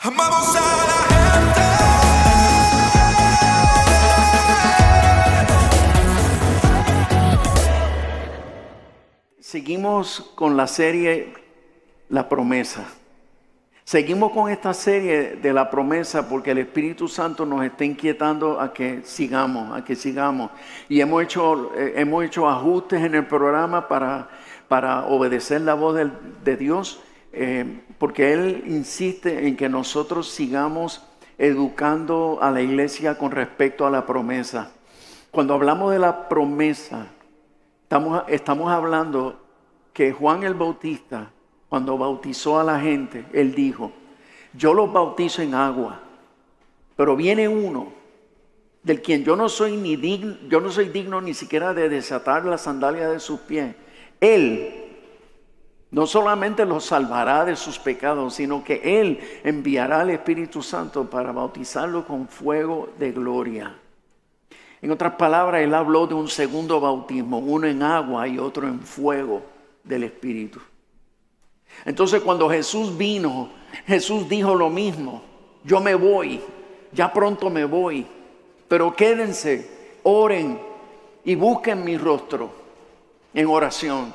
Amamos a la gente. Seguimos con la serie La Promesa. Seguimos con esta serie de la promesa porque el Espíritu Santo nos está inquietando a que sigamos. Y hemos hecho ajustes en el programa para obedecer la voz de Dios, porque Él insiste en que nosotros sigamos educando a la iglesia con respecto a la promesa. Cuando hablamos de la promesa, estamos hablando que Juan el Bautista, cuando bautizó a la gente, él dijo: yo los bautizo en agua, pero viene uno del quien yo no soy digno ni siquiera de desatar la sandalia de sus pies. Él no solamente los salvará de sus pecados, sino que Él enviará al Espíritu Santo para bautizarlos con fuego de gloria. En otras palabras, Él habló de un segundo bautismo, uno en agua y otro en fuego del Espíritu. Entonces, cuando Jesús vino, Jesús dijo lo mismo: yo me voy, ya pronto me voy, pero quédense, oren y busquen mi rostro en oración,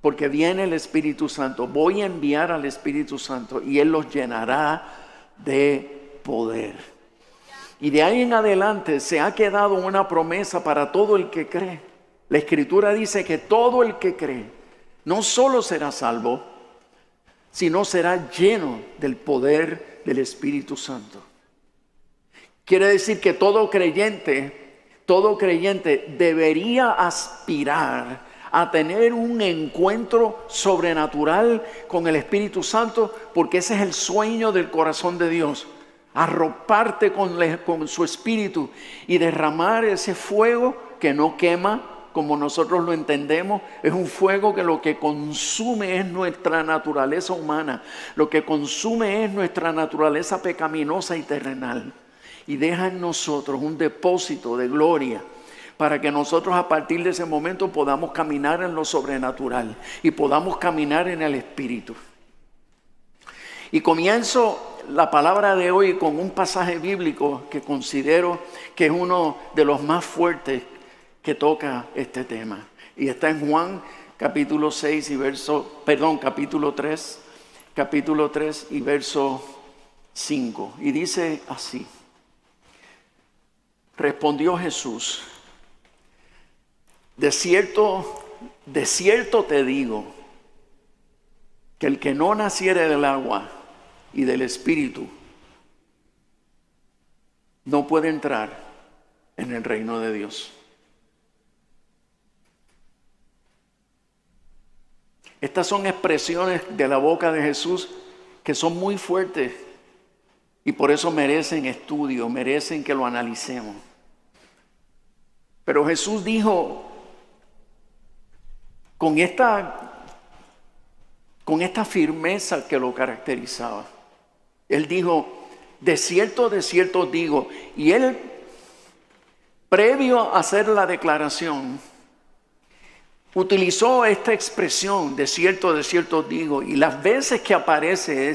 porque viene el Espíritu Santo. Voy a enviar al Espíritu Santo y Él los llenará de poder. Y de ahí en adelante se ha quedado una promesa para todo el que cree. La Escritura dice que todo el que cree no solo será salvo, sino será lleno del poder del Espíritu Santo. Quiere decir que todo creyente debería aspirar a tener un encuentro sobrenatural con el Espíritu Santo, porque ese es el sueño del corazón de Dios: arroparte con su Espíritu y derramar ese fuego que no quema como nosotros lo entendemos. Es un fuego que lo que consume es nuestra naturaleza humana, lo que consume es nuestra naturaleza pecaminosa y terrenal, y deja en nosotros un depósito de gloria para que nosotros a partir de ese momento podamos caminar en lo sobrenatural y podamos caminar en el Espíritu. Y comienzo la palabra de hoy con un pasaje bíblico que considero que es uno de los más fuertes que toca este tema. Y está en Juan capítulo 3 y verso 5. Y dice así: respondió Jesús: de cierto te digo, que el que no naciere del agua y del Espíritu no puede entrar en el reino de Dios. Estas son expresiones de la boca de Jesús que son muy fuertes y por eso merecen estudio, merecen que lo analicemos. Pero Jesús dijo con esta firmeza que lo caracterizaba. Él dijo: de cierto digo. Y él, previo a hacer la declaración, utilizó esta expresión: de cierto digo. Y las veces que aparece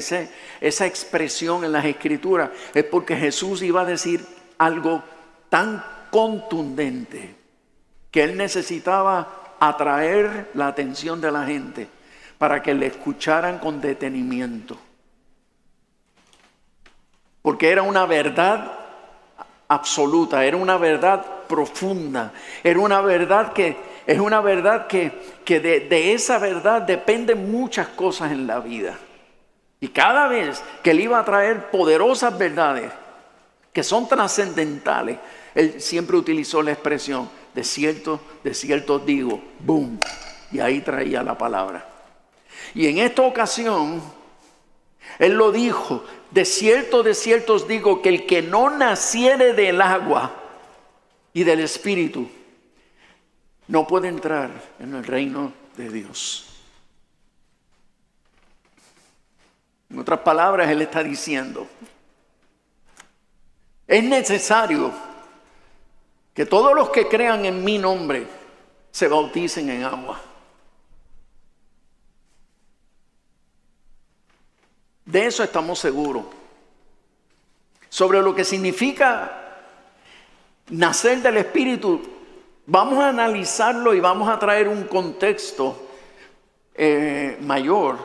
esa expresión en las Escrituras es porque Jesús iba a decir algo tan contundente que Él necesitaba atraer la atención de la gente para que le escucharan con detenimiento. Porque era una verdad absoluta, era una verdad profunda, era una verdad que de esa verdad dependen muchas cosas en la vida. Y cada vez que Él iba a traer poderosas verdades que son trascendentales, Él siempre utilizó la expresión: de cierto digo, boom, y ahí traía la palabra. Y en esta ocasión Él lo dijo: de cierto os digo, que el que no naciere del agua y del Espíritu no puede entrar en el reino de Dios. En otras palabras, Él está diciendo: es necesario que todos los que crean en mi nombre se bauticen en agua. De eso estamos seguros. sobre lo que significa nacer del Espíritu, vamos a analizarlo y vamos a traer un contexto mayor.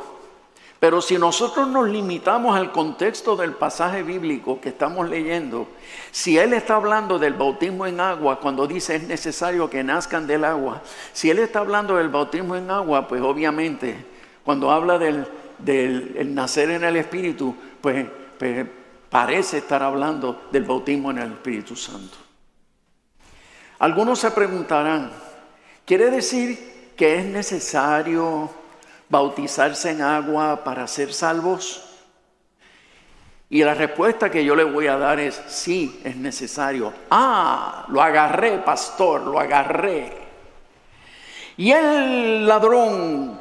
Pero si nosotros nos limitamos al contexto del pasaje bíblico que estamos leyendo, si Él está hablando del bautismo en agua, cuando dice es necesario que nazcan del agua, si Él está hablando del bautismo en agua, pues obviamente cuando habla del nacer en el Espíritu, pues parece estar hablando del bautismo en el Espíritu Santo. Algunos se preguntarán, ¿quiere decir que es necesario bautizarse en agua para ser salvos? Y la respuesta que yo le voy a dar es sí, es necesario. Lo agarré, pastor, lo agarré. Y el ladrón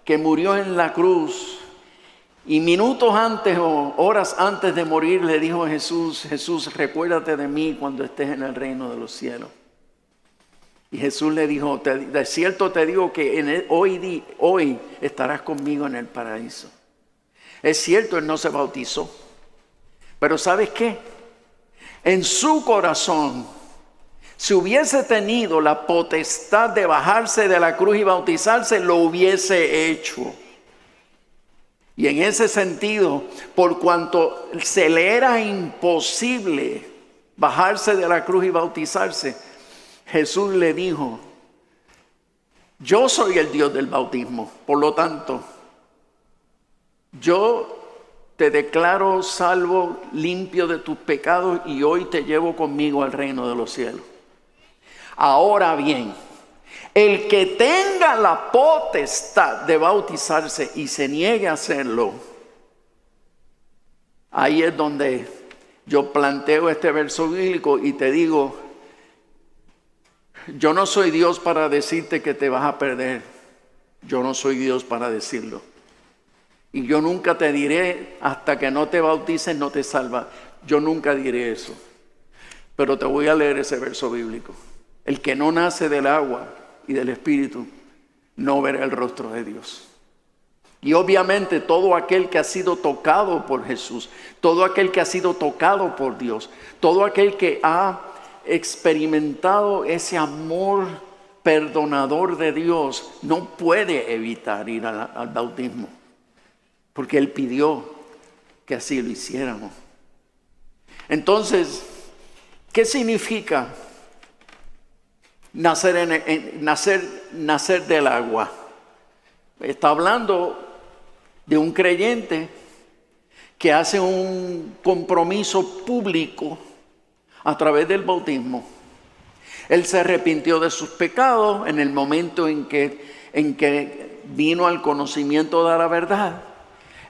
que murió en la cruz y minutos antes o horas antes de morir le dijo a Jesús, Jesús, recuérdate de mí cuando estés en el reino de los cielos. Y Jesús le dijo, de cierto te digo que hoy estarás conmigo en el paraíso. Es cierto, él no se bautizó. Pero ¿sabes qué? En su corazón, si hubiese tenido la potestad de bajarse de la cruz y bautizarse, lo hubiese hecho. Y en ese sentido, por cuanto se le era imposible bajarse de la cruz y bautizarse, Jesús le dijo, yo soy el Dios del bautismo, por lo tanto, yo te declaro salvo, limpio de tus pecados y hoy te llevo conmigo al reino de los cielos. Ahora bien, el que tenga la potestad de bautizarse y se niegue a hacerlo, ahí es donde yo planteo este verso bíblico y te digo, yo no soy Dios para decirte que te vas a perder. Yo no soy Dios para decirlo. Y yo nunca te diré, hasta que no te bautices no te salvas. Yo nunca diré eso. Pero te voy a leer ese verso bíblico. El que no nace del agua y del Espíritu no verá el rostro de Dios. Y obviamente todo aquel que ha sido tocado por Jesús, todo aquel que ha sido tocado por Dios, todo aquel que ha experimentado ese amor perdonador de Dios, no puede evitar ir al bautismo, porque Él pidió que así lo hiciéramos. Entonces, ¿qué significa nacer del agua? Está hablando de un creyente que hace un compromiso público a través del bautismo. Él se arrepintió de sus pecados en el momento en que vino al conocimiento de la verdad.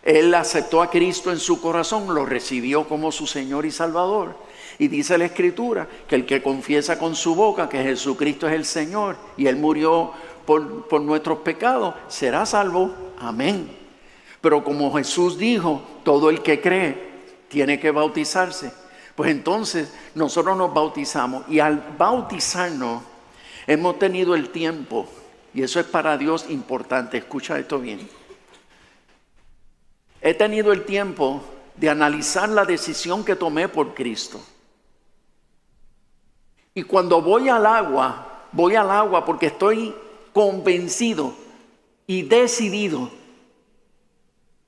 Él aceptó a Cristo en su corazón, lo recibió como su Señor y Salvador. Y dice la Escritura que el que confiesa con su boca que Jesucristo es el Señor y Él murió por nuestros pecados, será salvo. Amén. Pero como Jesús dijo, todo el que cree tiene que bautizarse. Pues entonces nosotros nos bautizamos y al bautizarnos hemos tenido el tiempo, y eso es para Dios importante, escucha esto bien. He tenido el tiempo de analizar la decisión que tomé por Cristo. Y cuando voy al agua porque estoy convencido y decidido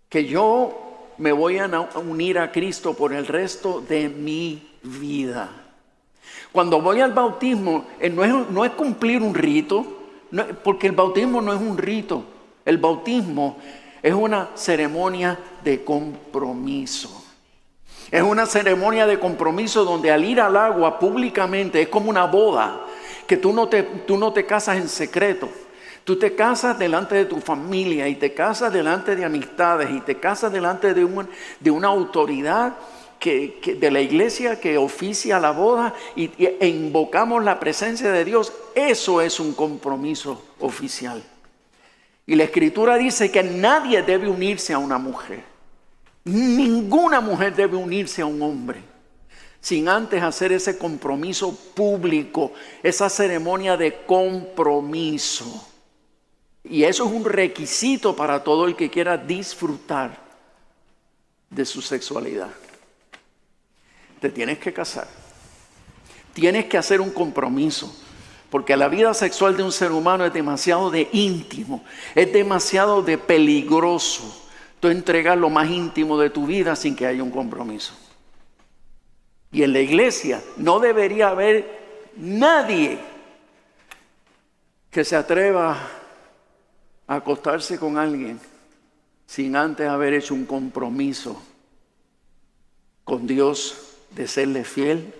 que yo me voy a unir a Cristo por el resto de mi vida. Cuando voy al bautismo, no es cumplir un rito, porque el bautismo no es un rito. El bautismo es una ceremonia de compromiso. Es una ceremonia de compromiso donde al ir al agua públicamente es como una boda, que tú no te casas en secreto. Tú te casas delante de tu familia y te casas delante de amistades y te casas delante de una autoridad de la iglesia que oficia la boda e invocamos la presencia de Dios. Eso es un compromiso oficial. Y la Escritura dice que nadie debe unirse a una mujer. Ninguna mujer debe unirse a un hombre sin antes hacer ese compromiso público, esa ceremonia de compromiso. Y eso es un requisito para todo el que quiera disfrutar de su sexualidad. te tienes que casar. Tienes que hacer un compromiso. Porque la vida sexual de un ser humano es demasiado de íntimo. Es demasiado de peligroso. Tú entregas lo más íntimo de tu vida sin que haya un compromiso. Y en la iglesia no debería haber nadie que se atreva a acostarse con alguien sin antes haber hecho un compromiso con Dios de serle fiel,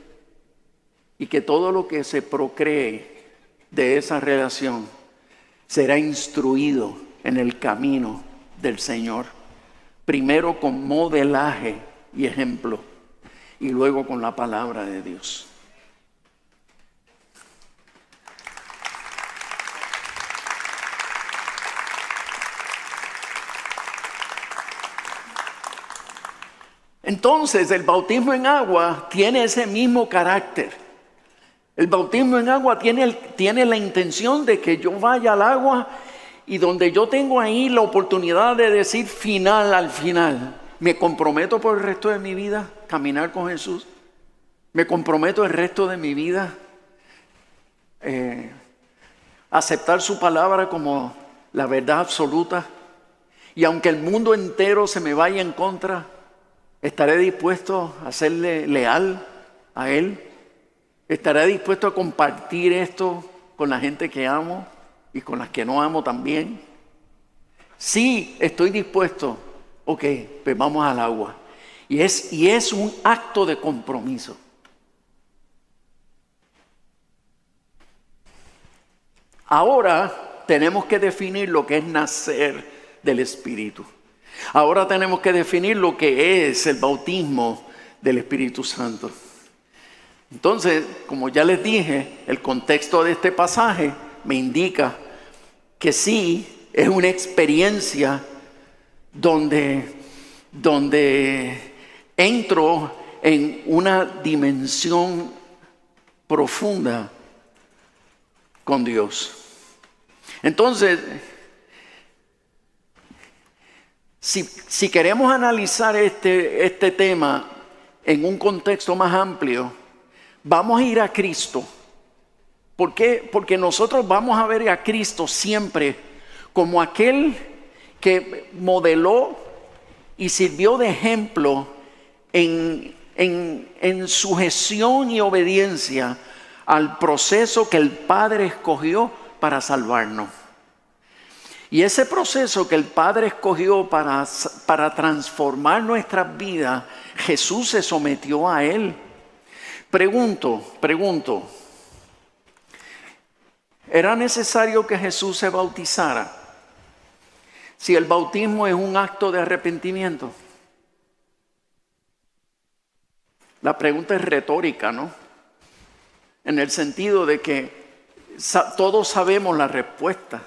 y que todo lo que se procree de esa relación será instruido en el camino del Señor, primero con modelaje y ejemplo, y luego con la palabra de Dios. Entonces, el bautismo en agua tiene ese mismo carácter. El bautismo en agua tiene la intención de que yo vaya al agua y donde yo tengo ahí la oportunidad de decir al final, me comprometo por el resto de mi vida caminar con Jesús. Me comprometo el resto de mi vida aceptar su palabra como la verdad absoluta. Y aunque el mundo entero se me vaya en contra, estaré dispuesto a serle leal a Él. Estaré dispuesto a compartir esto con la gente que amo y con las que no amo también. Sí, estoy dispuesto. Ok, pues vamos al agua. Y es un acto de compromiso. Ahora tenemos que definir lo que es nacer del Espíritu. Ahora tenemos que definir lo que es el bautismo del Espíritu Santo. Entonces, como ya les dije, el contexto de este pasaje me indica que sí, es una experiencia donde entro en una dimensión profunda con Dios. Entonces, si queremos analizar este tema en un contexto más amplio, vamos a ir a Cristo. ¿Por qué? Porque nosotros vamos a ver a Cristo siempre como aquel que modeló y sirvió de ejemplo en sujeción y obediencia al proceso que el Padre escogió para salvarnos. Y ese proceso que el Padre escogió para transformar nuestras vidas, Jesús se sometió a él. Pregunto, ¿era necesario que Jesús se bautizara si el bautismo es un acto de arrepentimiento? La pregunta es retórica, ¿no? En el sentido de que todos sabemos la respuesta.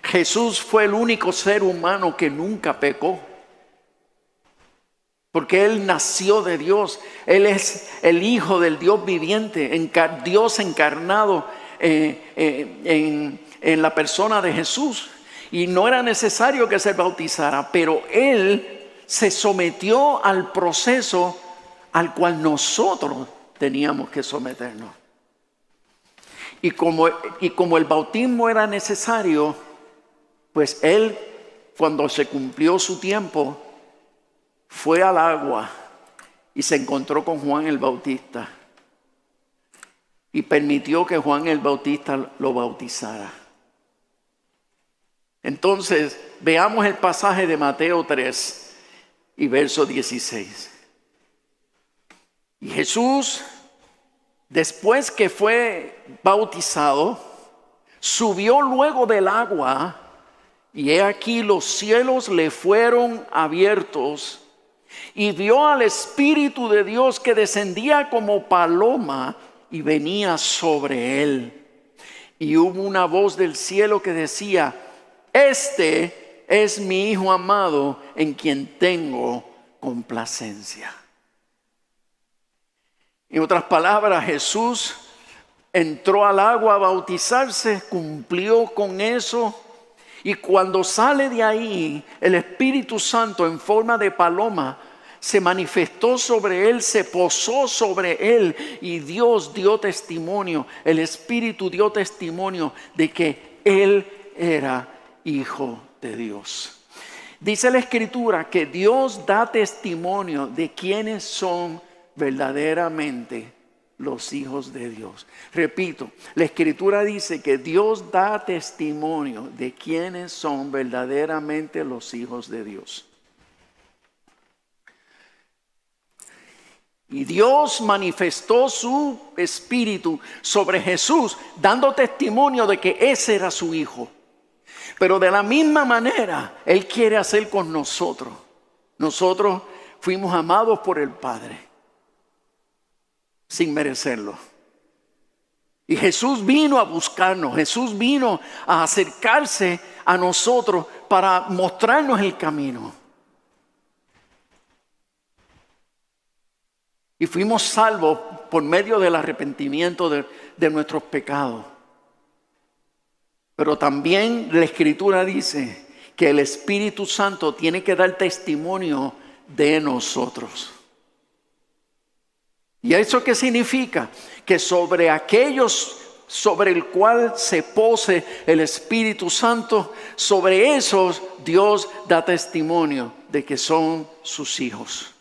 Jesús fue el único ser humano que nunca pecó, porque Él nació de Dios. Él es el Hijo del Dios viviente, Dios encarnado en la persona de Jesús. Y no era necesario que se bautizara, pero Él se sometió al proceso al cual nosotros teníamos que someternos. Y como el bautismo era necesario, pues Él, cuando se cumplió su tiempo, fue al agua y se encontró con Juan el Bautista y permitió que Juan el Bautista lo bautizara. Entonces, veamos el pasaje de Mateo 3 y verso 16. Y Jesús, después que fue bautizado, subió luego del agua, y he aquí los cielos le fueron abiertos, y vio al Espíritu de Dios que descendía como paloma y venía sobre él. Y hubo una voz del cielo que decía: este es mi Hijo amado, en quien tengo complacencia. En otras palabras, Jesús entró al agua a bautizarse, cumplió con eso, y cuando sale de ahí, el Espíritu Santo en forma de paloma se manifestó sobre él, se posó sobre él y Dios dio testimonio, el Espíritu dio testimonio de que él era hijo de Dios. Dice la Escritura que Dios da testimonio de quienes son verdaderamente los hijos de Dios. Repito, la Escritura dice que Dios da testimonio de quienes son verdaderamente los hijos de Dios. Y Dios manifestó su Espíritu sobre Jesús, dando testimonio de que ese era su Hijo. Pero de la misma manera, Él quiere hacer con nosotros. Nosotros fuimos amados por el Padre, sin merecerlo. Y Jesús vino a buscarnos, Jesús vino a acercarse a nosotros para mostrarnos el camino. Y fuimos salvos por medio del arrepentimiento de nuestros pecados. Pero también la Escritura dice que el Espíritu Santo tiene que dar testimonio de nosotros. ¿Y eso qué significa? Que sobre aquellos sobre el cual se pose el Espíritu Santo, sobre esos Dios da testimonio de que son sus hijos.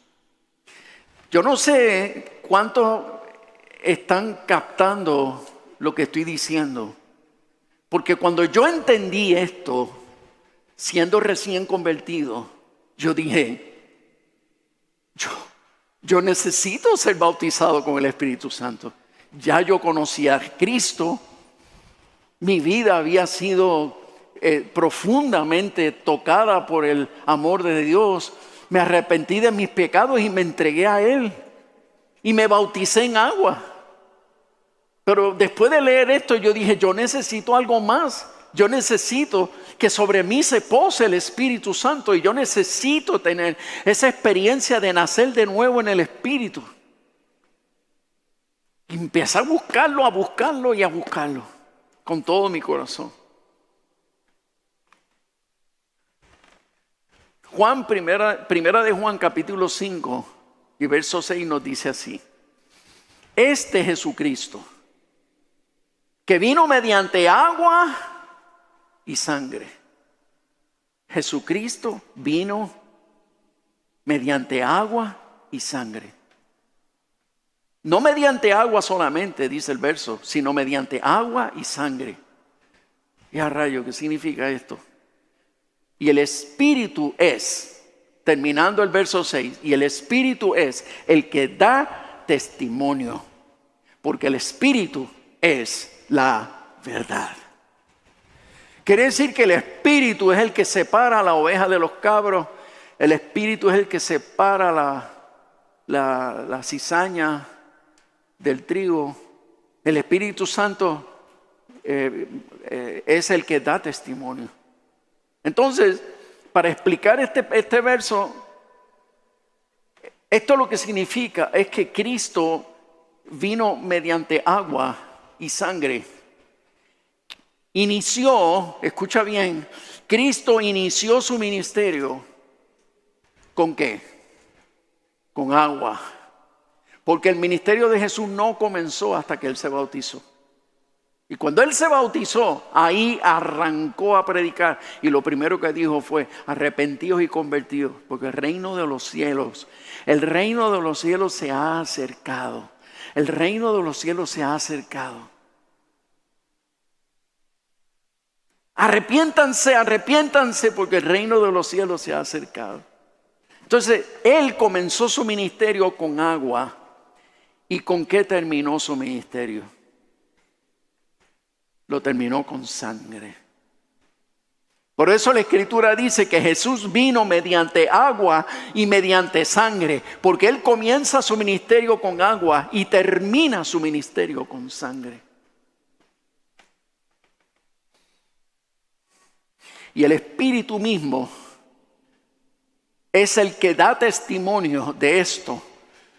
Yo no sé cuántos están captando lo que estoy diciendo. Porque cuando yo entendí esto, siendo recién convertido, yo dije, yo necesito ser bautizado con el Espíritu Santo. Ya yo conocía a Cristo, mi vida había sido profundamente tocada por el amor de Dios. Me arrepentí de mis pecados y me entregué a Él. Y me bauticé en agua. Pero después de leer esto yo dije, yo necesito algo más. Yo necesito que sobre mí se pose el Espíritu Santo. Y yo necesito tener esa experiencia de nacer de nuevo en el Espíritu. Y empecé a buscarlo y a buscarlo. Con todo mi corazón. Primera de Juan capítulo 5 y verso 6 nos dice así. Este Jesucristo, que vino mediante agua y sangre. Jesucristo vino mediante agua y sangre. No mediante agua solamente, dice el verso, sino mediante agua y sangre. Y a rayo, ¿qué significa esto? Y el Espíritu es, terminando el verso 6, y el Espíritu es el que da testimonio, porque el Espíritu es la verdad. Quiere decir que el Espíritu es el que separa a la oveja de los cabros, el Espíritu es el que separa la cizaña del trigo, el Espíritu Santo es el que da testimonio. Entonces, para explicar este verso, esto lo que significa es que Cristo vino mediante agua y sangre. Escucha bien, Cristo inició su ministerio ¿con qué? Con agua. Porque el ministerio de Jesús no comenzó hasta que Él se bautizó. Y cuando Él se bautizó, ahí arrancó a predicar. Y lo primero que dijo fue, arrepentidos y convertidos, porque el reino de los cielos se ha acercado. El reino de los cielos se ha acercado. Arrepiéntanse, porque el reino de los cielos se ha acercado. Entonces, Él comenzó su ministerio con agua. ¿Y con qué terminó su ministerio? Lo terminó con sangre. Por eso la Escritura dice que Jesús vino mediante agua y mediante sangre, porque Él comienza su ministerio con agua y termina su ministerio con sangre. Y el Espíritu mismo es el que da testimonio de esto,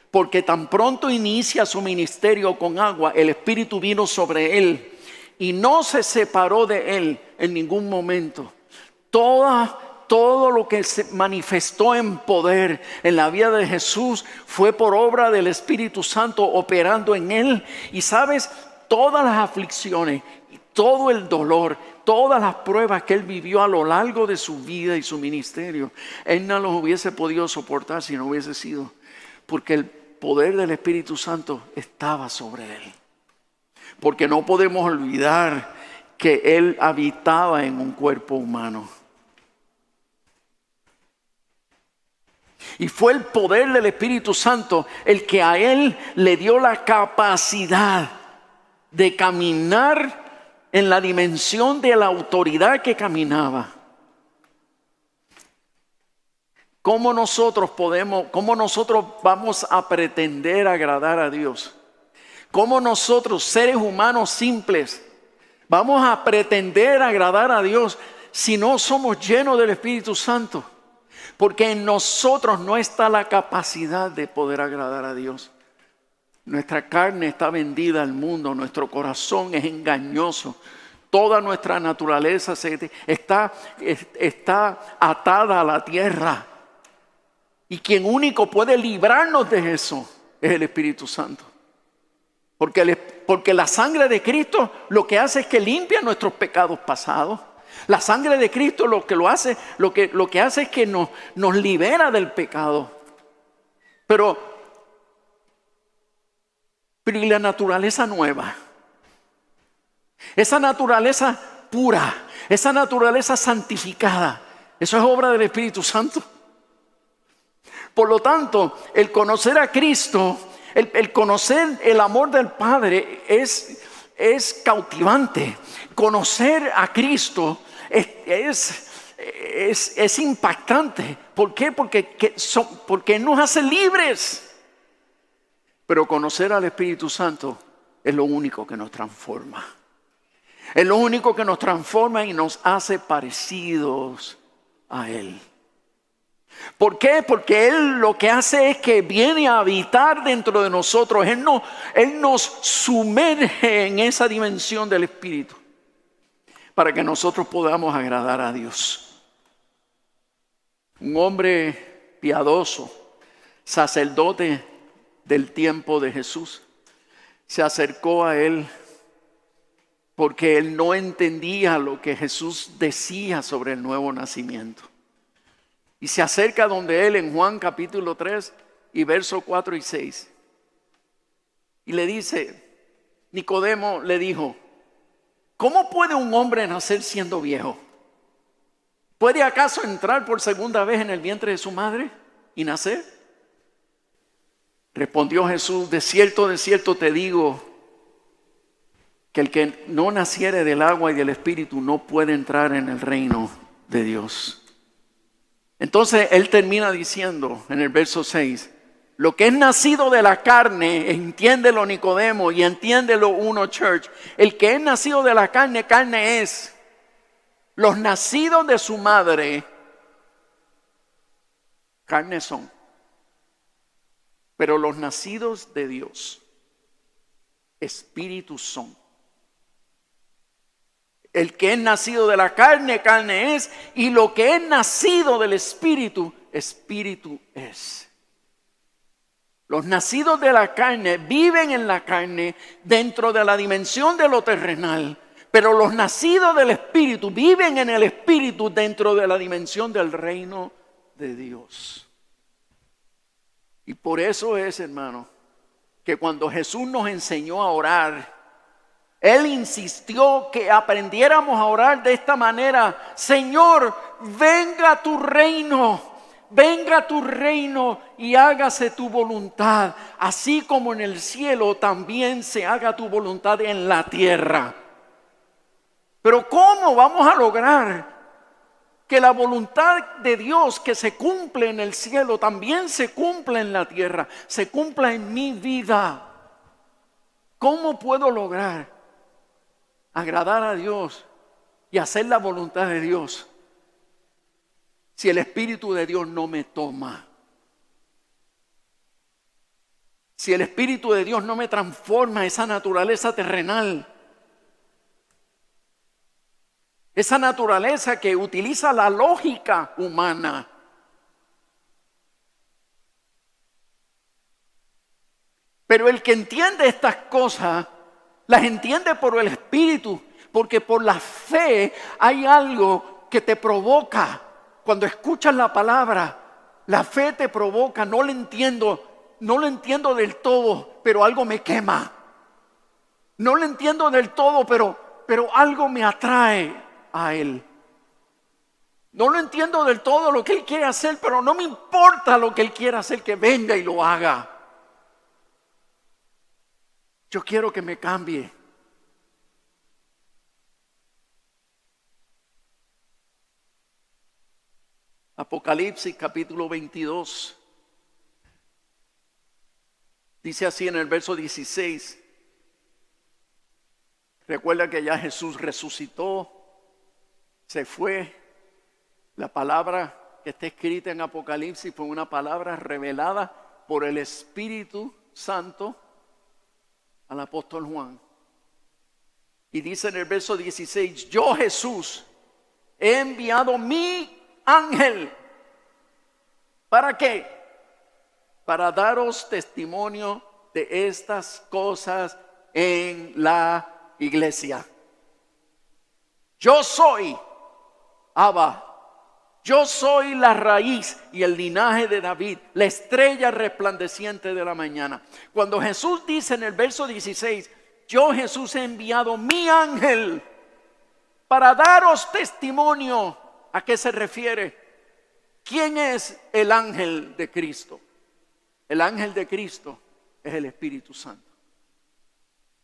porque tan pronto inicia su ministerio con agua, el Espíritu vino sobre Él y no se separó de Él en ningún momento. Toda todo lo que se manifestó en poder en la vida de Jesús fue por obra del Espíritu Santo operando en él. Y sabes, todas las aflicciones, todo el dolor, todas las pruebas que él vivió a lo largo de su vida y su ministerio, él no los hubiese podido soportar si no hubiese sido porque el poder del Espíritu Santo estaba sobre él. Porque no podemos olvidar que él habitaba en un cuerpo humano. Y fue el poder del Espíritu Santo el que a él le dio la capacidad de caminar en la dimensión de la autoridad que caminaba. ¿Cómo nosotros vamos a pretender agradar a Dios? ¿Cómo nosotros, seres humanos simples, vamos a pretender agradar a Dios si no somos llenos del Espíritu Santo? Porque en nosotros no está la capacidad de poder agradar a Dios. Nuestra carne está vendida al mundo, nuestro corazón es engañoso. Toda nuestra naturaleza está atada a la tierra. Y quien único puede librarnos de eso es el Espíritu Santo. Porque la sangre de Cristo lo que hace es que limpia nuestros pecados pasados. La sangre de Cristo lo que hace es que nos libera del pecado. Pero y la naturaleza nueva, esa naturaleza pura, esa naturaleza santificada, eso es obra del Espíritu Santo. Por lo tanto, el conocer a Cristo, el conocer el amor del Padre es cautivante. Conocer a Cristo es impactante. ¿Por qué? Porque nos hace libres. Pero conocer al Espíritu Santo es lo único que nos transforma. Es lo único que nos transforma y nos hace parecidos a Él. ¿Por qué? Porque Él lo que hace es que viene a habitar dentro de nosotros. Él nos sumerge en esa dimensión del Espíritu para que nosotros podamos agradar a Dios. Un hombre piadoso, sacerdote del tiempo de Jesús, se acercó a él porque él no entendía lo que Jesús decía sobre el nuevo nacimiento. Y se acerca donde él en Juan capítulo 3 y versos 4 y 6. Y le dice, Nicodemo le dijo, ¿cómo puede un hombre nacer siendo viejo? ¿Puede acaso entrar por segunda vez en el vientre de su madre y nacer? Respondió Jesús, de cierto te digo, que el que no naciere del agua y del Espíritu no puede entrar en el reino de Dios. Entonces él termina diciendo en el verso 6, lo que es nacido de la carne, entiéndelo Nicodemo y entiéndelo Uno Church, el que es nacido de la carne, carne es. Los nacidos de su madre, carne son. Pero los nacidos de Dios, espíritus son. El que es nacido de la carne, carne es. Y lo que es nacido del espíritu, espíritu es. Los nacidos de la carne viven en la carne dentro de la dimensión de lo terrenal. Pero los nacidos del espíritu viven en el espíritu dentro de la dimensión del reino de Dios. Y por eso es, hermano, que cuando Jesús nos enseñó a orar, Él insistió que aprendiéramos a orar de esta manera. Señor, venga tu reino y hágase tu voluntad. Así como en el cielo también se haga tu voluntad en la tierra. Pero ¿cómo vamos a lograr que la voluntad de Dios que se cumple en el cielo también se cumpla en la tierra, se cumpla en mi vida? ¿Cómo puedo lograr agradar a Dios y hacer la voluntad de Dios si el Espíritu de Dios no me toma? Si el Espíritu de Dios no me transforma esa naturaleza terrenal. Esa naturaleza que utiliza la lógica humana. Pero el que entiende estas cosas, las entiende por el Espíritu, porque por la fe hay algo que te provoca. Cuando escuchas la palabra, la fe te provoca. No lo entiendo del todo, pero algo me quema. No lo entiendo del todo, pero algo me atrae a Él. No lo entiendo del todo lo que Él quiere hacer, pero no me importa lo que Él quiere hacer, que venga y lo haga. Yo quiero que me cambie. Apocalipsis capítulo 22. Dice así en el verso 16. Recuerda que ya Jesús resucitó, se fue. La palabra que está escrita en Apocalipsis fue una palabra revelada por el Espíritu Santo al apóstol Juan. Y dice en el verso 16, yo Jesús he enviado mi ángel. ¿Para qué? Para daros testimonio de estas cosas en la iglesia. Yo soy Abba. Yo soy la raíz y el linaje de David, la estrella resplandeciente de la mañana. Cuando Jesús dice en el verso 16, yo Jesús he enviado mi ángel para daros testimonio. ¿A qué se refiere? ¿Quién es el ángel de Cristo? El ángel de Cristo es el Espíritu Santo.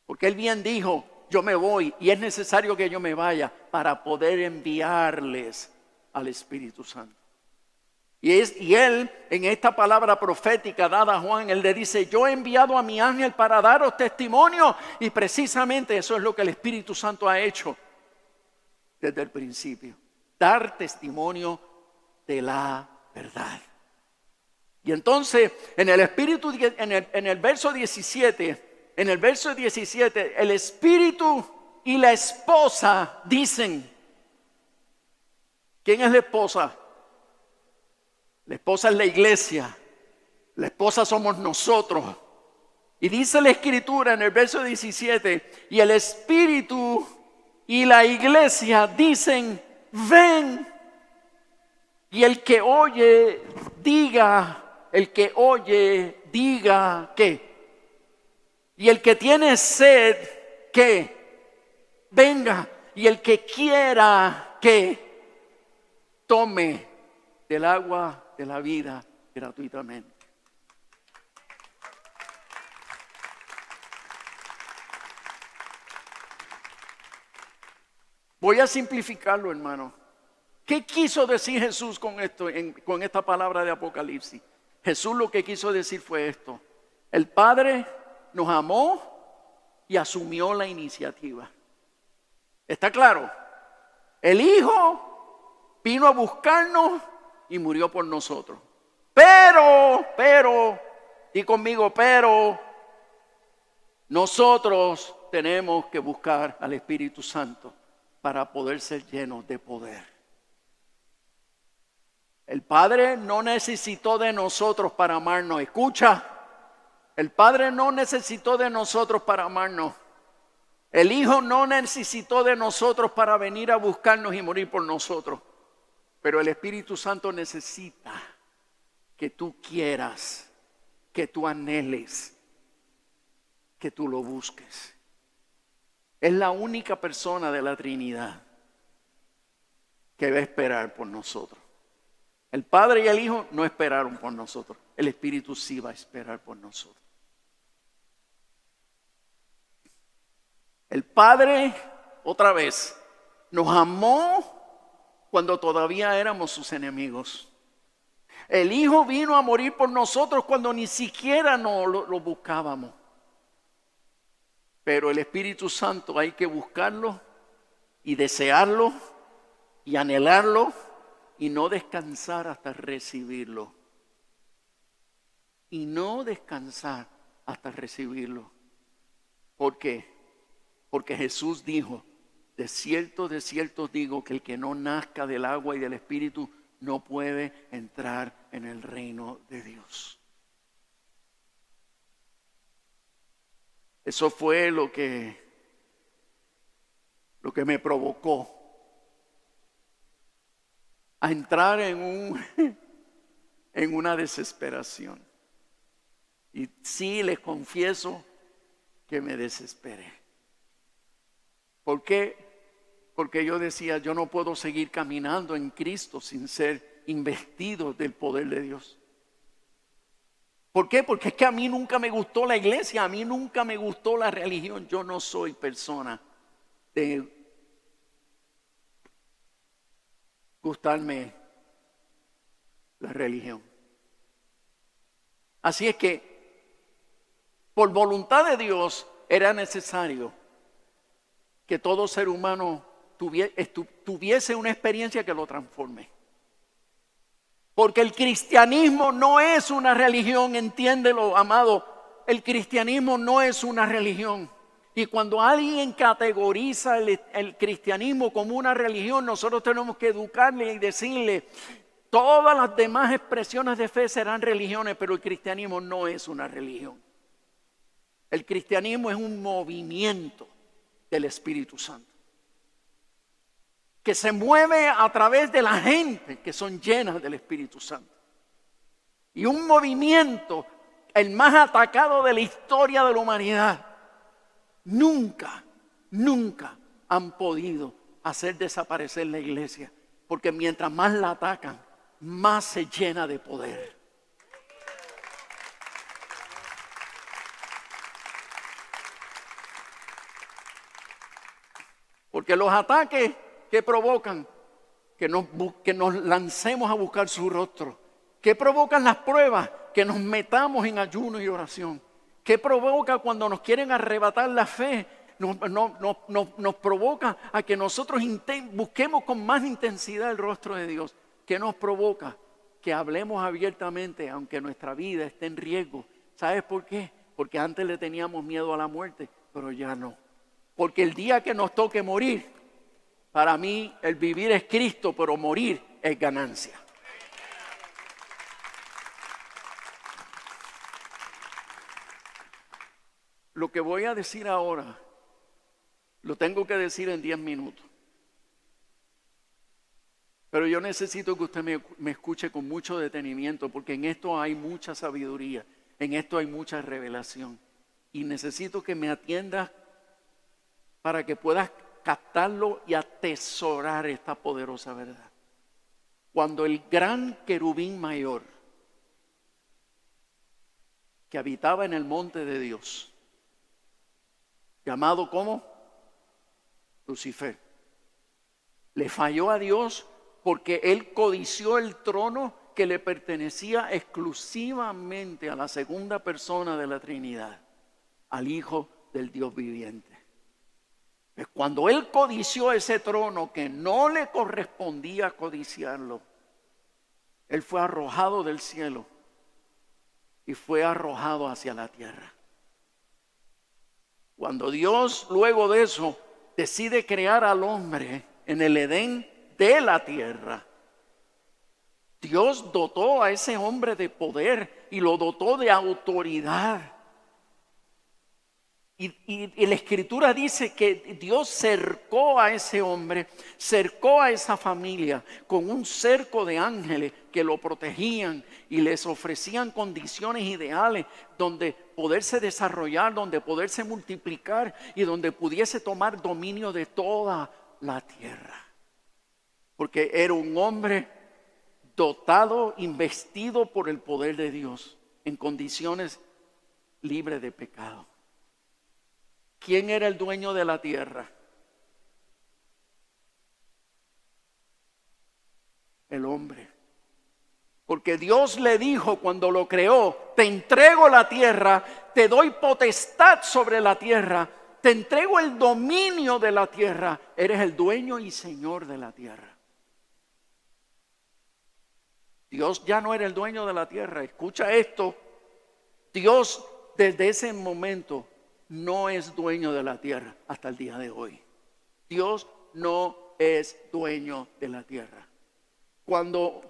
Porque Él bien dijo, yo me voy y es necesario que yo me vaya para poder enviarles al Espíritu Santo. Y Él en esta palabra profética dada a Juan, Él le dice, yo he enviado a mi ángel para daros testimonio. Y precisamente eso es lo que el Espíritu Santo ha hecho desde el principio. Dar testimonio de la verdad. Y entonces en el Espíritu, en el verso 17, el Espíritu y la esposa dicen, ¿quién es la esposa? La esposa es la iglesia. La esposa somos nosotros. Y dice la Escritura en el verso 17, y el Espíritu y la iglesia dicen, ven. Y el que oye, diga ¿qué? Y el que tiene sed, ¿qué? Venga. Y el que quiera, ¿qué? Tome del agua de la vida gratuitamente. Voy a simplificarlo, hermano. ¿Qué quiso decir Jesús con esto, con esta palabra de Apocalipsis? Jesús lo que quiso decir fue esto. El Padre nos amó y asumió la iniciativa. ¿Está claro? El Hijo vino a buscarnos y murió por nosotros. Pero, y conmigo, pero nosotros tenemos que buscar al Espíritu Santo para poder ser llenos de poder. El Padre no necesitó de nosotros para amarnos. Escucha, el Padre no necesitó de nosotros para amarnos. El Hijo no necesitó de nosotros para venir a buscarnos y morir por nosotros. Pero el Espíritu Santo necesita que tú quieras, que tú anheles, que tú lo busques. Es la única persona de la Trinidad que va a esperar por nosotros. El Padre y el Hijo no esperaron por nosotros. El Espíritu sí va a esperar por nosotros. El Padre, otra vez, nos amó cuando todavía éramos sus enemigos. El Hijo vino a morir por nosotros cuando ni siquiera lo buscábamos. Pero el Espíritu Santo hay que buscarlo y desearlo y anhelarlo y no descansar hasta recibirlo. Y no descansar hasta recibirlo. ¿Por qué? Porque Jesús dijo, de cierto os digo que el que no nazca del agua y del Espíritu no puede entrar en el reino de Dios. Eso fue lo que me provocó a entrar en una desesperación. Y sí, les confieso que me desesperé. ¿Por qué? Porque yo decía, yo no puedo seguir caminando en Cristo sin ser investido del poder de Dios. ¿Por qué? Porque es que a mí nunca me gustó la iglesia, a mí nunca me gustó la religión. Yo no soy persona de gustarme la religión. Así es que por voluntad de Dios era necesario que todo ser humano tuviese una experiencia que lo transforme. Porque el cristianismo no es una religión, entiéndelo, amado. El cristianismo no es una religión. Y cuando alguien categoriza el cristianismo como una religión, nosotros tenemos que educarle y decirle, todas las demás expresiones de fe serán religiones, pero el cristianismo no es una religión. El cristianismo es un movimiento del Espíritu Santo que se mueve a través de la gente que son llenas del Espíritu Santo. Y un movimiento, el más atacado de la historia de la humanidad, nunca han podido hacer desaparecer la iglesia, porque mientras más la atacan, más se llena de poder. Porque los ataques que provocan que nos lancemos a buscar su rostro, que provocan las pruebas, que nos metamos en ayuno y oración, que provoca cuando nos quieren arrebatar la fe, nos provoca a que nosotros busquemos con más intensidad el rostro de Dios, que nos provoca que hablemos abiertamente aunque nuestra vida esté en riesgo. ¿Sabes por qué? Porque antes le teníamos miedo a la muerte, pero ya no. Porque el día que nos toque morir, para mí el vivir es Cristo, pero morir es ganancia. Lo que voy a decir ahora, lo tengo que decir en 10 minutos. Pero yo necesito que usted me escuche con mucho detenimiento, porque en esto hay mucha sabiduría, en esto hay mucha revelación. Y necesito que me atiendas para que puedas captarlo y atesorar esta poderosa verdad. Cuando el gran querubín mayor que habitaba en el monte de Dios, llamado ¿cómo? Lucifer, le falló a Dios porque él codició el trono que le pertenecía exclusivamente a la segunda persona de la Trinidad, al Hijo del Dios viviente. Cuando él codició ese trono que no le correspondía codiciarlo, él fue arrojado del cielo y fue arrojado hacia la tierra. Cuando Dios luego de eso decide crear al hombre en el Edén de la tierra, Dios dotó a ese hombre de poder y lo dotó de autoridad. Y la Escritura dice que Dios cercó a ese hombre, cercó a esa familia con un cerco de ángeles que lo protegían y les ofrecían condiciones ideales donde poderse desarrollar, donde poderse multiplicar y donde pudiese tomar dominio de toda la tierra. Porque era un hombre dotado, investido por el poder de Dios en condiciones libres de pecado. ¿Quién era el dueño de la tierra? El hombre. Porque Dios le dijo cuando lo creó, te entrego la tierra, te doy potestad sobre la tierra, te entrego el dominio de la tierra, eres el dueño y señor de la tierra. Dios ya no era el dueño de la tierra. Escucha esto, Dios desde ese momento no es dueño de la tierra hasta el día de hoy. Dios no es dueño de la tierra. Cuando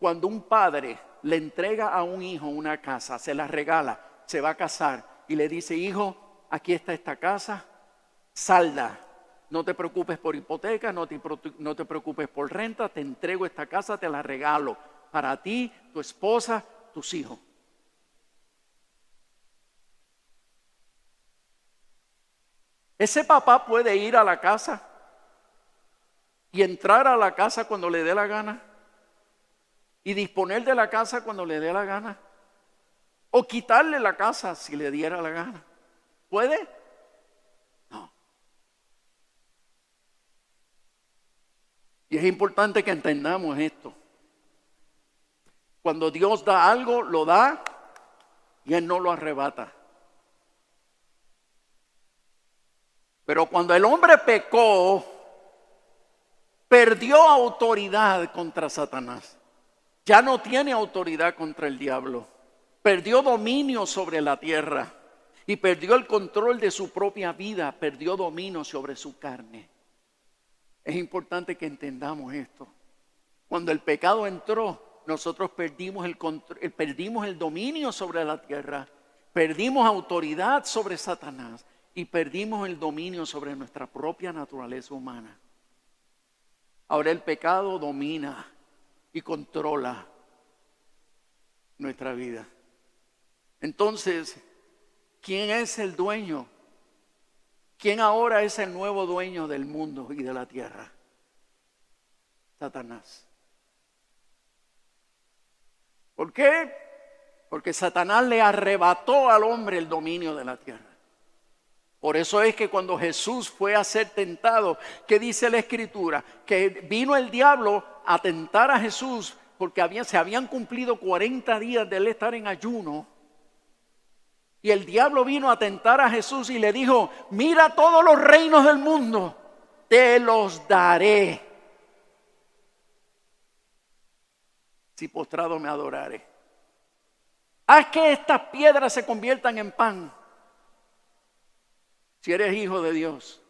un padre le entrega a un hijo una casa, se la regala, se va a casar y le dice: hijo, aquí está esta casa, salda. No te preocupes por hipoteca, no te preocupes por renta, te entrego esta casa, te la regalo para ti, tu esposa, tus hijos. Ese papá puede ir a la casa y entrar a la casa cuando le dé la gana y disponer de la casa cuando le dé la gana, o quitarle la casa si le diera la gana. ¿Puede? No. Y es importante que entendamos esto. Cuando Dios da algo, lo da y Él no lo arrebata. Pero cuando el hombre pecó, perdió autoridad contra Satanás. Ya no tiene autoridad contra el diablo. Perdió dominio sobre la tierra y perdió el control de su propia vida. Perdió dominio sobre su carne. Es importante que entendamos esto. Cuando el pecado entró, nosotros perdimos el dominio sobre la tierra, perdimos autoridad sobre Satanás y perdimos el dominio sobre nuestra propia naturaleza humana. Ahora el pecado domina y controla nuestra vida. Entonces, ¿quién es el dueño? ¿Quién ahora es el nuevo dueño del mundo y de la tierra? Satanás. ¿Por qué? Porque Satanás le arrebató al hombre el dominio de la tierra. Por eso es que cuando Jesús fue a ser tentado, ¿qué dice la Escritura? Que vino el diablo a tentar a Jesús porque se habían cumplido 40 días de él estar en ayuno. Y el diablo vino a tentar a Jesús y le dijo: mira todos los reinos del mundo, te los daré si postrado me adoraré. Haz que estas piedras se conviertan en pan, si eres hijo de Dios.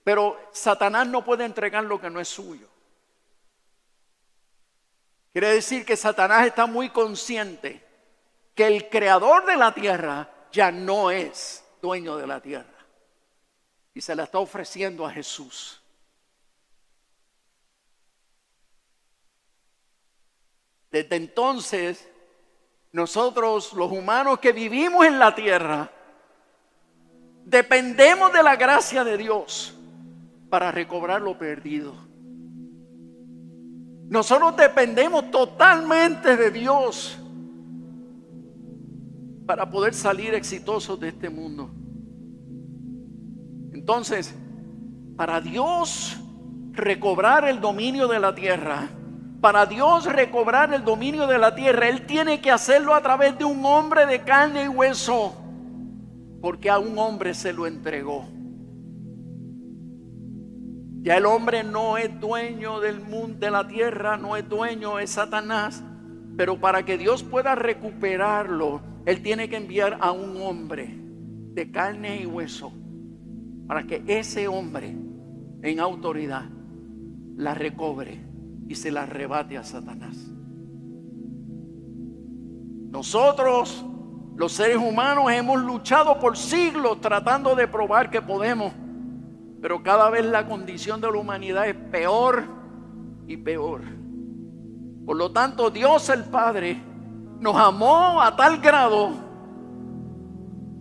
Pero Satanás no puede entregar lo que no es suyo. Quiere decir que Satanás está muy consciente que el creador de la tierra ya no es dueño de la tierra. Y se la está ofreciendo a Jesús. Desde entonces, nosotros los humanos que vivimos en la tierra, dependemos de la gracia de Dios para recobrar lo perdido. Nosotros dependemos totalmente de Dios para poder salir exitosos de este mundo. Entonces, para Dios recobrar el dominio de la tierra, Él tiene que hacerlo a través de un hombre de carne y hueso, porque a un hombre se lo entregó. Ya el hombre no es dueño del mundo, de la tierra, no es dueño, es Satanás. Pero para que Dios pueda recuperarlo, Él tiene que enviar a un hombre de carne y hueso, para que ese hombre en autoridad la recobre y se la arrebate a Satanás. Nosotros, los seres humanos, hemos luchado por siglos tratando de probar que podemos, pero cada vez la condición de la humanidad es peor y peor. Por lo tanto, Dios el Padre nos amó a tal grado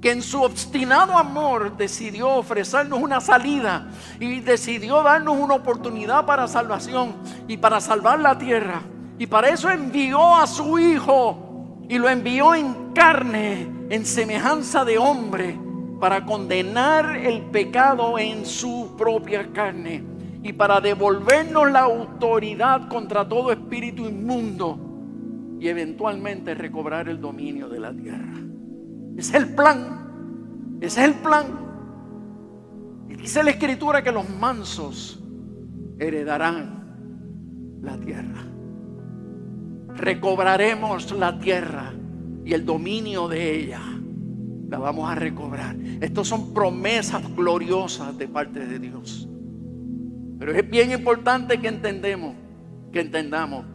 que en su obstinado amor decidió ofrecernos una salida y decidió darnos una oportunidad para salvación y para salvar la tierra. Y para eso envió a su Hijo y lo envió en carne, en semejanza de hombre, para condenar el pecado en su propia carne y para devolvernos la autoridad contra todo espíritu inmundo y eventualmente recobrar el dominio de la tierra. Ese es el plan. Ese es el plan. Y dice la Escritura que los mansos heredarán la tierra. Recobraremos la tierra y el dominio de ella la vamos a recobrar. Estas son promesas gloriosas de parte de Dios. Pero es bien importante que entendamos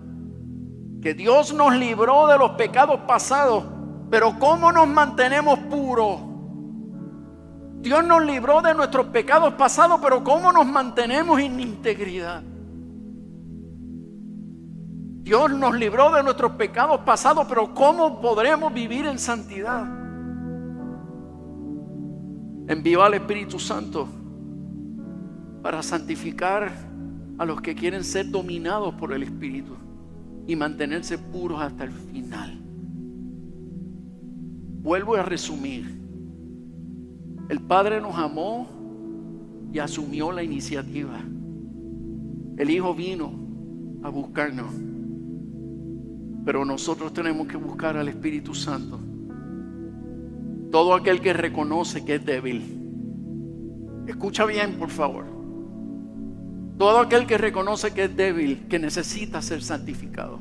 que Dios nos libró de los pecados pasados, pero ¿cómo nos mantenemos puros? Dios nos libró de nuestros pecados pasados, pero ¿cómo nos mantenemos en integridad? Dios nos libró de nuestros pecados pasados, pero ¿cómo podremos vivir en santidad? Envió al Espíritu Santo para santificar a los que quieren ser dominados por el Espíritu y mantenerse puros hasta el final. Vuelvo a resumir. El Padre nos amó y asumió la iniciativa. El Hijo vino a buscarnos, pero nosotros tenemos que buscar al Espíritu Santo. Todo aquel que reconoce que es débil, escucha bien, por favor. Todo aquel que reconoce que es débil, que necesita ser santificado,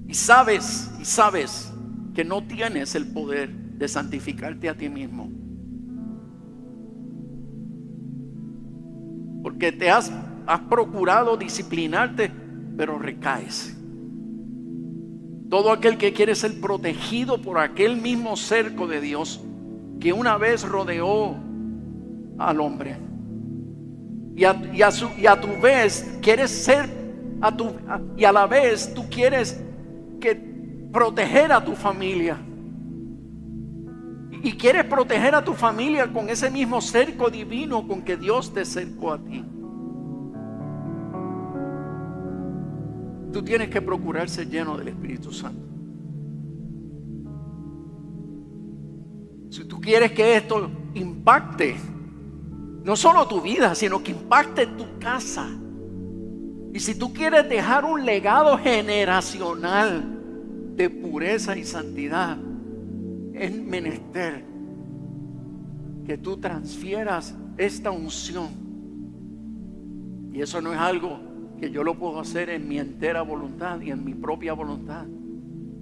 y sabes que no tienes el poder de santificarte a ti mismo, porque te has procurado disciplinarte, pero recaes. Todo aquel que quiere ser protegido por aquel mismo cerco de Dios que una vez rodeó al hombre, y a tu vez quieres ser y a la vez tú quieres proteger a tu familia, y quieres proteger a tu familia con ese mismo cerco divino con que Dios te cercó a ti. Tú tienes que procurar ser lleno del Espíritu Santo. Si tú quieres que esto impacte no solo tu vida, sino que impacte tu casa, y si tú quieres dejar un legado generacional de pureza y santidad, es menester que tú transfieras esta unción. Y eso no es algo que yo lo puedo hacer en mi entera voluntad y en mi propia voluntad,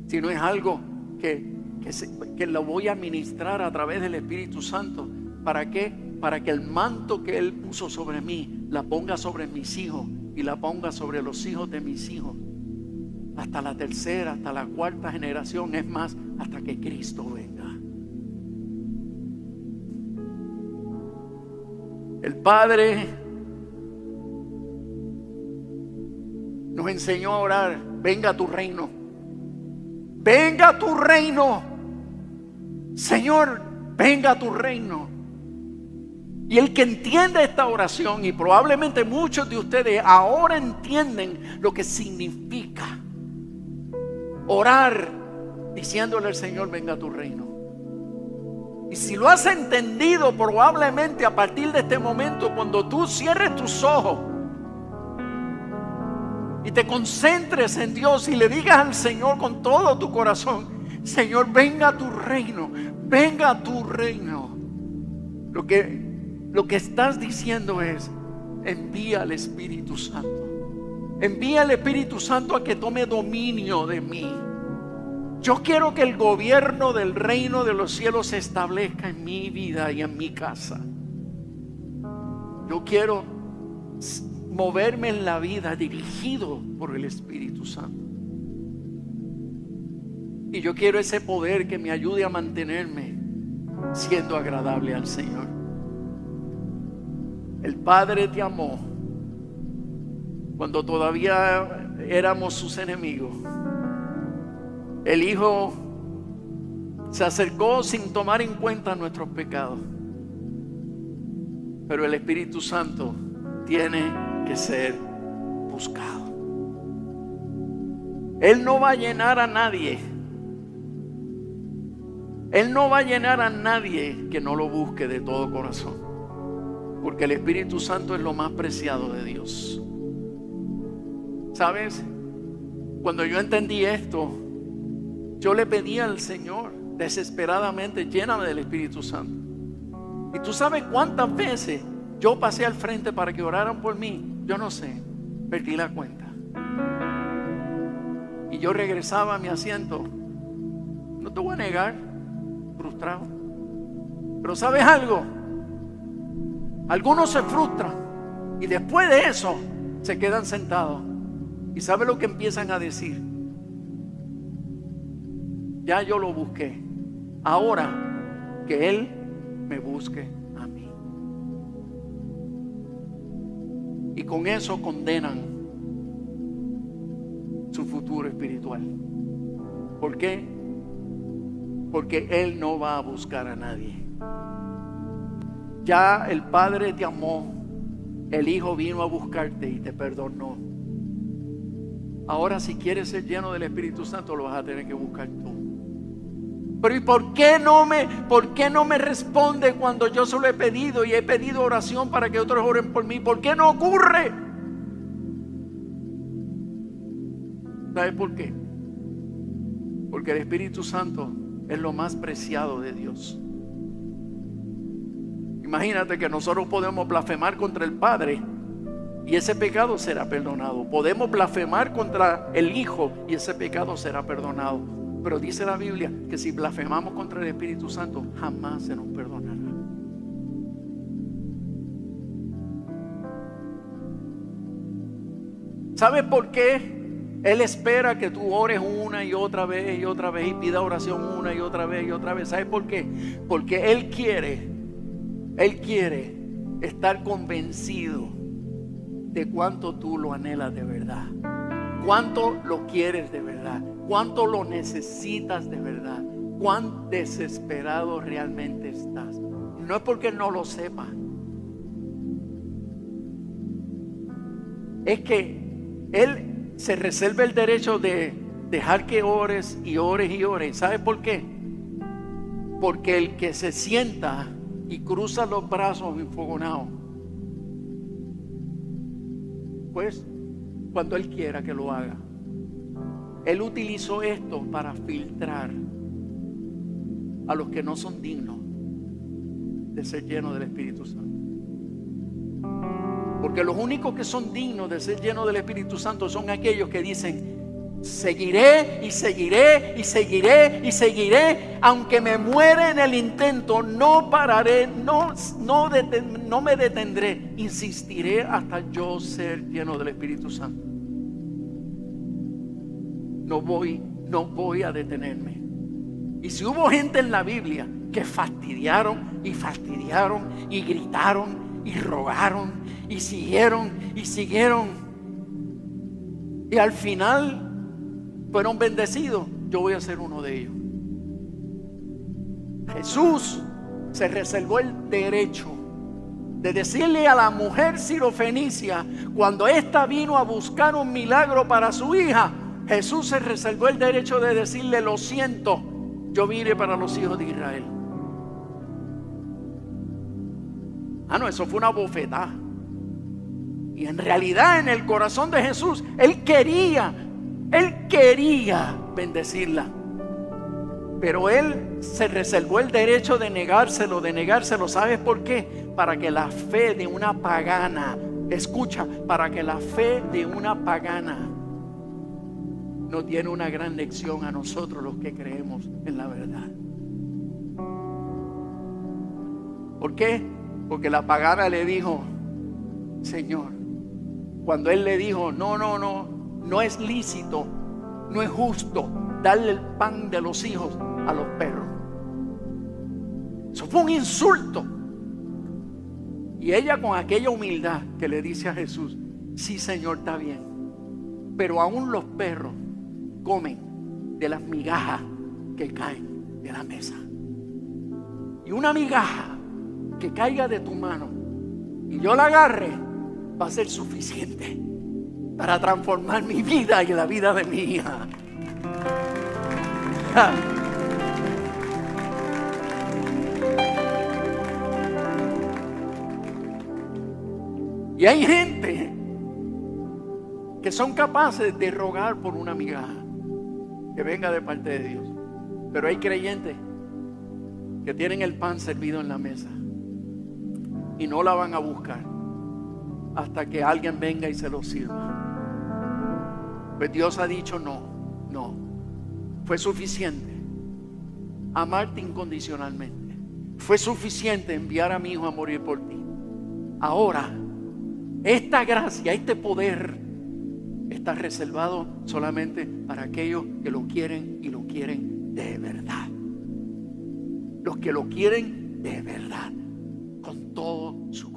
sino es algo que lo voy a ministrar a través del Espíritu Santo. ¿Para qué? Para que el manto que Él puso sobre mí la ponga sobre mis hijos y la ponga sobre los hijos de mis hijos, hasta la tercera, hasta la cuarta generación, es más, hasta que Cristo venga. El Padre nos enseñó a orar: venga tu reino, venga tu reino, Señor, venga tu reino. Y el que entiende esta oración, y probablemente muchos de ustedes ahora entienden lo que significa orar diciéndole al Señor: venga tu reino. Y si lo has entendido, probablemente a partir de este momento, cuando tú cierres tus ojos y te concentres en Dios y le digas al Señor con todo tu corazón: Señor, venga tu reino, venga tu reino, lo que estás diciendo es: envía al Espíritu Santo, envía al Espíritu Santo a que tome dominio de mí. Yo quiero que el gobierno del reino de los cielos se establezca en mi vida y en mi casa. Yo quiero moverme en la vida dirigido por el Espíritu Santo. Y yo quiero ese poder que me ayude a mantenerme siendo agradable al Señor. El Padre te amó cuando todavía éramos sus enemigos. El Hijo se acercó sin tomar en cuenta nuestros pecados. Pero el Espíritu Santo tiene que ser buscado. Él no va a llenar a nadie. Él no va a llenar a nadie que no lo busque de todo corazón. Porque el Espíritu Santo es lo más preciado de Dios. ¿Sabes? Cuando yo entendí esto, yo le pedí al Señor desesperadamente: lléname del Espíritu Santo. Y tú sabes cuántas veces yo pasé al frente para que oraran por mí. Yo no sé, perdí la cuenta. Y yo regresaba a mi asiento, no te voy a negar, frustrado. Pero ¿sabes algo? Algunos se frustran Y después de eso se quedan sentados. ¿Y sabe lo que empiezan a decir? Ya yo lo busqué. Ahora que Él me busque a mí. Y con eso condenan su futuro espiritual. ¿Por qué? Porque Él no va a buscar a nadie. Ya el Padre te amó, el Hijo vino a buscarte y te perdonó. Ahora si quieres ser lleno del Espíritu Santo lo vas a tener que buscar tú. Pero ¿y por qué no me responde cuando yo se lo he pedido y he pedido oración para que otros oren por mí? ¿Por qué no ocurre? ¿Sabes por qué? Porque el Espíritu Santo es lo más preciado de Dios. Imagínate que nosotros podemos blasfemar contra el Padre y ese pecado será perdonado. Podemos blasfemar contra el Hijo y ese pecado será perdonado. Pero dice la Biblia que si blasfemamos contra el Espíritu Santo, jamás se nos perdonará. ¿Sabes por qué? Él espera que tú ores una y otra vez y pida oración una y otra vez y otra vez. ¿Sabes por qué? Porque Él quiere estar convencido de cuánto tú lo anhelas de verdad, cuánto lo quieres de verdad, cuánto lo necesitas de verdad, cuán desesperado realmente estás. No es porque no lo sepa, es que Él se reserva el derecho de dejar que ores y ores y ores. ¿Sabes por qué? Porque el que se sienta y cruza los brazos enfogonados, pues cuando Él quiera que lo haga. Él utilizó esto para filtrar a los que no son dignos de ser llenos del Espíritu Santo. Porque los únicos que son dignos de ser llenos del Espíritu Santo son aquellos que dicen: seguiré y seguiré y seguiré y seguiré, aunque me muera en el intento, no pararé, no me detendré, insistiré hasta yo ser lleno del Espíritu Santo. No voy a detenerme. Y si hubo gente en la Biblia que fastidiaron y gritaron y rogaron y siguieron y al final fueron bendecidos, yo voy a ser uno de ellos. Jesús se reservó el derecho de decirle a la mujer sirofenicia, cuando ésta vino a buscar un milagro para su hija, Jesús se reservó el derecho de decirle: lo siento, yo vine para los hijos de Israel. No, eso fue una bofetada. Y en realidad en el corazón de Jesús, Él quería bendecirla. Pero Él se reservó el derecho de negárselo. ¿Sabes por qué? Para que la fe de una pagana, para que la fe de una pagana nos diera una gran lección a nosotros los que creemos en la verdad. ¿Por qué? Porque la pagana le dijo: Señor, cuando Él le dijo: no es lícito, no es justo darle el pan de los hijos a los perros. Eso fue un insulto. Y ella, con aquella humildad que le dice a Jesús: sí, Señor, está bien, pero aún los perros comen de las migajas que caen de la mesa. Y una migaja que caiga de tu mano y yo la agarre va a ser suficiente para transformar mi vida y la vida de mi hija. Y hay gente que son capaces de rogar por una migaja que venga de parte de Dios. Pero hay creyentes que tienen el pan servido en la mesa y no la van a buscar hasta que alguien venga y se lo sirva. Pues Dios ha dicho: no, fue suficiente amarte incondicionalmente, fue suficiente enviar a mi hijo a morir por ti. Ahora Esta gracia, este poder está reservado solamente para aquellos que lo quieren y lo quieren de verdad. Los que lo quieren de verdad, con todo su corazón.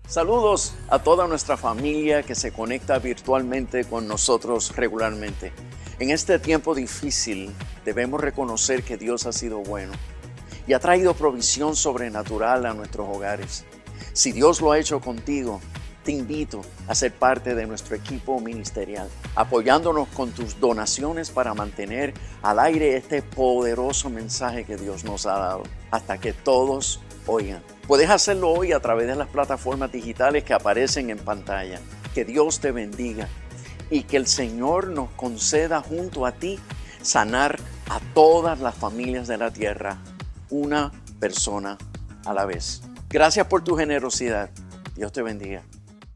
Saludos a toda nuestra familia que se conecta virtualmente con nosotros regularmente. En este tiempo difícil debemos reconocer que Dios ha sido bueno y ha traído provisión sobrenatural a nuestros hogares. Si Dios lo ha hecho contigo, te invito a ser parte de nuestro equipo ministerial, apoyándonos con tus donaciones para mantener al aire este poderoso mensaje que Dios nos ha dado, hasta que todos oigan. Puedes hacerlo hoy a través de las plataformas digitales que aparecen en pantalla. Que Dios te bendiga y que el Señor nos conceda junto a ti sanar a todas las familias de la tierra, una persona a la vez. Gracias por tu generosidad. Dios te bendiga.